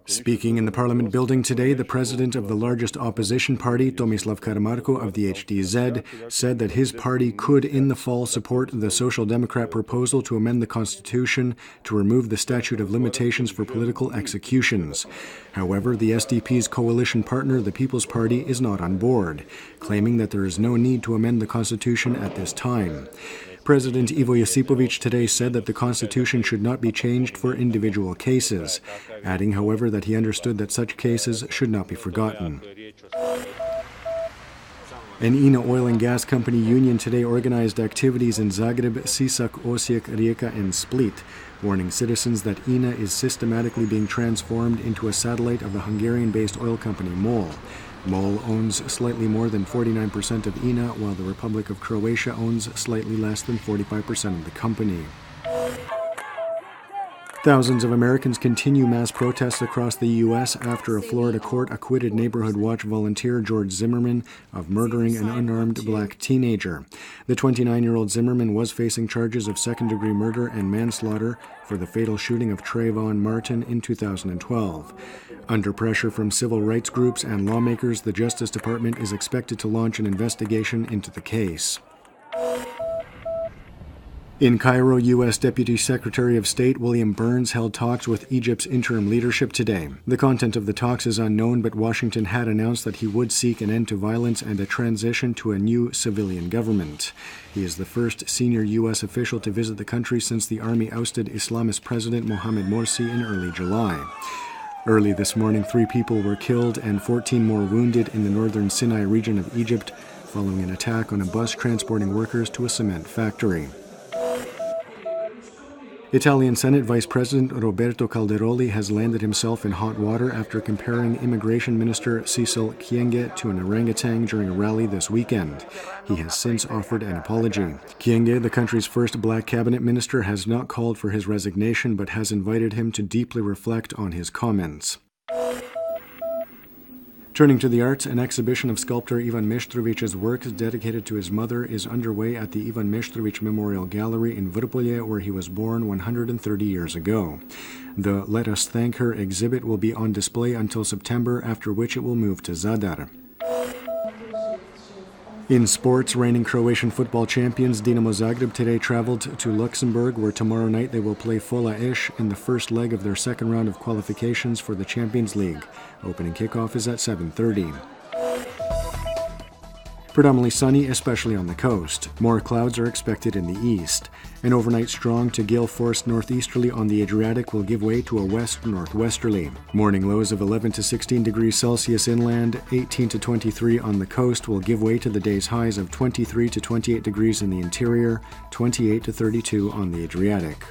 Speaking in the Parliament building today, the president of the largest opposition party, Tomislav Karamarko of the HDZ, said that his party could in the fall support the Social Democrat proposal to amend the Constitution to remove the statute of limitations for political executions. However, the SDP's coalition partner, the People's Party, is not on board, claiming that there is no need to amend the Constitution at this time. President Ivo Josipovic today said that the Constitution should not be changed for individual cases, adding, however, that he understood that such cases should not be forgotten. An INA oil and gas company union today organized activities in Zagreb, Sisak, Osijek, Rijeka, and Split, warning citizens that INA is systematically being transformed into a satellite of the Hungarian-based oil company MOL. MOL owns slightly more than 49% of INA, while the Republic of Croatia owns slightly less than 45% of the company. Thousands of Americans continue mass protests across the U.S. after a Florida court acquitted Neighborhood Watch volunteer George Zimmerman of murdering an unarmed black teenager. The 29-year-old Zimmerman was facing charges of second-degree murder and manslaughter for the fatal shooting of Trayvon Martin in 2012. Under pressure from civil rights groups and lawmakers, the Justice Department is expected to launch an investigation into the case. In Cairo, U.S. Deputy Secretary of State William Burns held talks with Egypt's interim leadership today. The content of the talks is unknown, but Washington had announced that he would seek an end to violence and a transition to a new civilian government. He is the first senior U.S. official to visit the country since the army ousted Islamist President Mohamed Morsi in early July. Early this morning, 3 people were killed and 14 more wounded in the northern Sinai region of Egypt following an attack on a bus transporting workers to a cement factory. Italian Senate Vice President Roberto Calderoli has landed himself in hot water after comparing Immigration Minister Cecil Kyenge to an orangutan during a rally this weekend. He has since offered an apology. Kyenge, the country's first black cabinet minister, has not called for his resignation but has invited him to deeply reflect on his comments. Turning to the arts, an exhibition of sculptor Ivan Meštrović's works dedicated to his mother is underway at the Ivan Meštrović Memorial Gallery in Vrpolje, where he was born 130 years ago. The Let Us Thank Her exhibit will be on display until September, after which it will move to Zadar. In sports, reigning Croatian football champions Dinamo Zagreb today traveled to Luxembourg, where tomorrow night they will play Fola Eš in the first leg of their second round of qualifications for the Champions League. Opening kickoff is at 7:30. Predominantly sunny, especially on the coast. More clouds are expected in the east. An overnight strong to gale force northeasterly on the Adriatic will give way to a west-northwesterly. Morning lows of 11 to 16 degrees Celsius inland, 18 to 23 on the coast will give way to the day's highs of 23 to 28 degrees in the interior, 28 to 32 on the Adriatic.